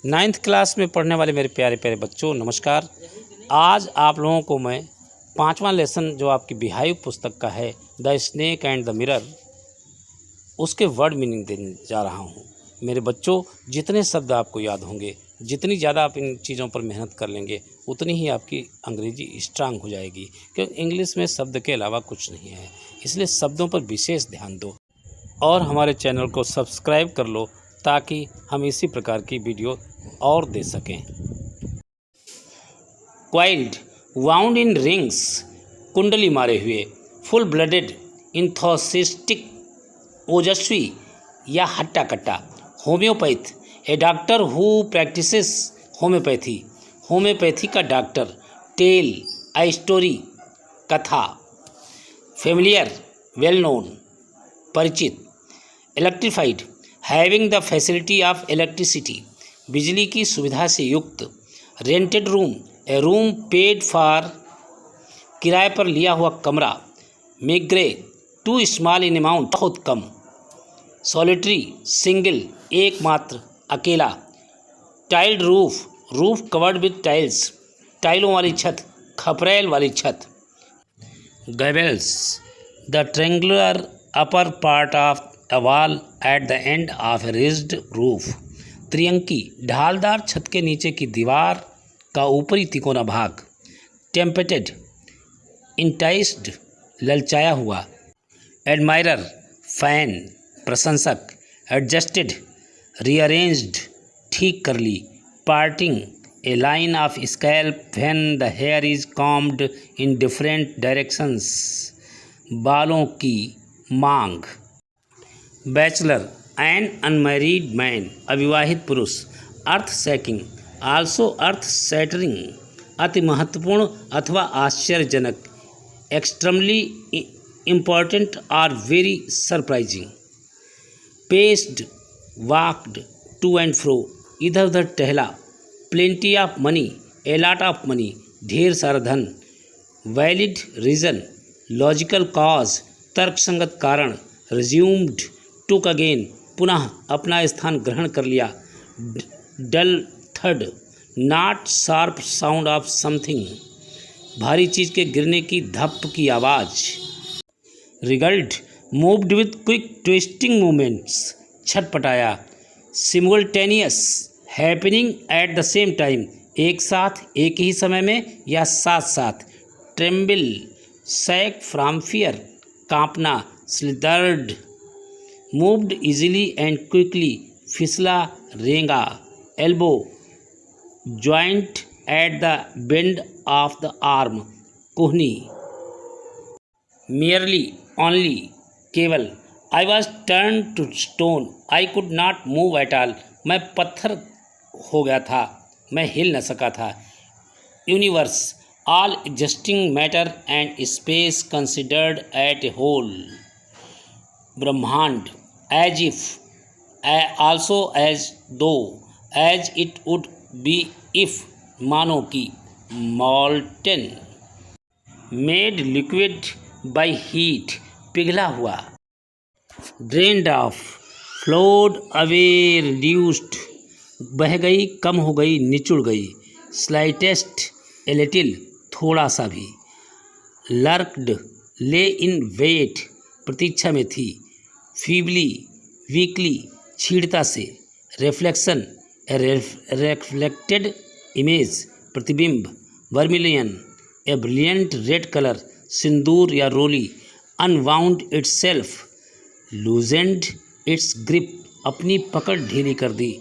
9th class में पढ़ने वाले मेरे प्यारे प्यारे बच्चों, नमस्कार। आज आप लोगों को मैं 5वां लेसन जो आपकी बिहाइव पुस्तक का है, the snake and the mirror, उसके वर्ड मीनिंग देने जा रहा हूँ। मेरे बच्चों, जितने शब्द आपको याद होंगे, जितनी ज़्यादा आप इन चीज़ों पर मेहनत कर लेंगे, उतनी ही आपकी अंग्रेजी स्ट्रांग हो जाएगी, क्योंकि इंग्लिश में शब्द के अलावा कुछ नहीं है। इसलिए शब्दों पर विशेष ध्यान दो और हमारे चैनल को सब्सक्राइब कर लो ताकि हम इसी प्रकार की वीडियो और दे सकें। क्वाइल्ड, वाउंड इन रिंग्स, कुंडली मारे हुए, फुल ब्लडेड, इंथोसिस्टिक, ओजस्वी या हट्टा कट्टा। Homeopath, A doctor who practices homeopathy, homeopathy का डॉक्टर। टेल, ए स्टोरी, कथा। फेमिलियर, वेल नोन, परिचित। Electrified, having the facility of electricity, बिजली की सुविधा से युक्त। Rented room, A room paid for, किराए पर लिया हुआ कमरा। मिग्रे, टू स्मॉल इन अमाउंट, बहुत कम। सॉलिटरी, सिंगल, एकमात्र, अकेला। Tiled roof, roof covered with tiles, टाइलों वाली छत, खपरेल वाली छत। Gables, the triangular upper part of a wall at the end of a raised roof, त्रिअंकी, ढालदार छत के नीचे की दीवार का ऊपरी तिकोना भाग। टेम्पटेड, इंटाइस्ड, ललचाया हुआ। एडमायरर, फैन, प्रशंसक। एडजस्टेड, रीअरेंज्ड, ठीक कर ली। Parting, a line of scalp when the hair is combed in different directions, बालों की मांग। बैचलर, एन अनमैरिड मैन, अविवाहित पुरुष। अर्थ सेकिंग, आल्सो अर्थ सैटरिंग, अति महत्वपूर्ण अथवा आश्चर्यजनक। एक्सट्रीमली इम्पॉर्टेंट और very surprising. Paced, walked to and fro, इधर उधर टहला। Plenty of money, a lot of money, ढेर सारा धन। वैलिड रीज़न, लॉजिकल कॉज, तर्कसंगत कारण। रिज्यूम्ड, टुक अगेन, पुनः अपना स्थान ग्रहण कर लिया। डल थर्ड, not sharp sound of something, भारी चीज़ के गिरने की धप की आवाज़। Wriggled, moved with quick twisting movements, छटपटाया। Simultaneous, happening at the same time, एक साथ, एक ही समय में या साथ साथ। ट्रेम्बल, सैक फ्रॉम फियर, कांपना। Slithered, moved easily and quickly, फिसला, रेंगा। Elbow, joint at the bend of the arm, कोहनी। मियरली, ओनली, केवल। I was turn to stone, I could not move at all, मैं पत्थर हो गया था, मैं हिल न सका था। Universe, all existing matter and space considered at a whole, ब्रह्मांड। As if, also as though, as it would be if, मानो कि। Molten, made liquid by heat, पिघला हुआ। Drained off, flowed away, reduced, बह गई, कम हो गई, निचुड़ गई। स्लाइटेस्ट, ए लिटिल, थोड़ा सा भी। लर्कड, ले इन वेट, प्रतीक्षा में थी। फीबली, वीकली, छीड़ता से। रिफ्लेक्शन, ए रिफ्लेक्टेड इमेज, प्रतिबिंब। Vermilion, a brilliant red colour, सिंदूर या रोली। Unwound itself, loosened its grip, अपनी पकड़ ढीली कर दी।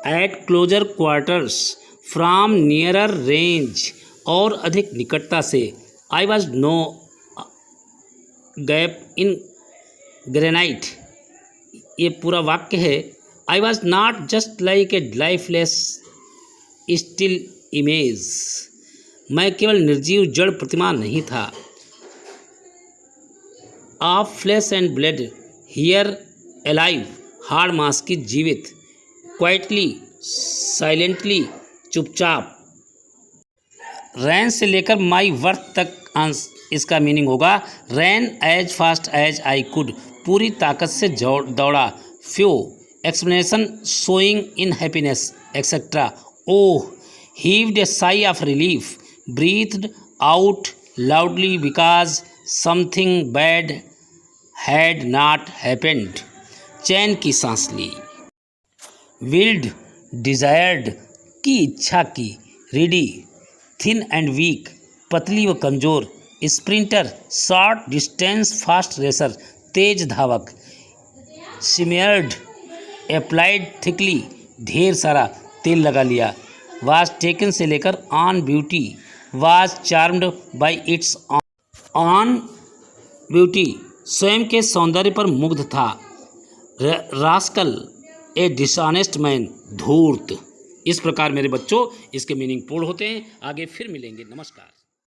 At closer quarters, from nearer range, और अधिक निकटता से। I was no gap in granite, ये पूरा वाक्य है। I was not just like a lifeless still image, मैं केवल निर्जीव जड़ प्रतिमा नहीं था। Of flesh and blood, here alive, हाड़ मांस की जीवित। क्वाइटली, साइलेंटली, चुपचाप। रैन से लेकर माई वर्थ तक अंश, इसका मीनिंग होगा ran as fast as I could, पूरी ताकत से दौड़ा। फ्यो, explanation showing in happiness, etc. Oh, heaved a sigh of relief, breathed out loudly because something bad had not happened. चैन की सांस ली. willed, desired की इच्छा की. ready, thin and weak, पतली व कमज़ोर. Sprinter, short distance fast racer, तेज धावक. स्मीयर्ड, अप्लाइड थिकली, ढेर सारा तेल लगा लिया. वाज टेकन से लेकर on beauty. Was charmed by its on beauty, स्वयं के सौंदर्य पर मुग्ध था. रास्कल, ए डिसऑनेस्ट मैन, धूर्त. इस प्रकार मेरे बच्चों इसके मीनिंग पूर्ण होते हैं. आगे फिर मिलेंगे. नमस्कार.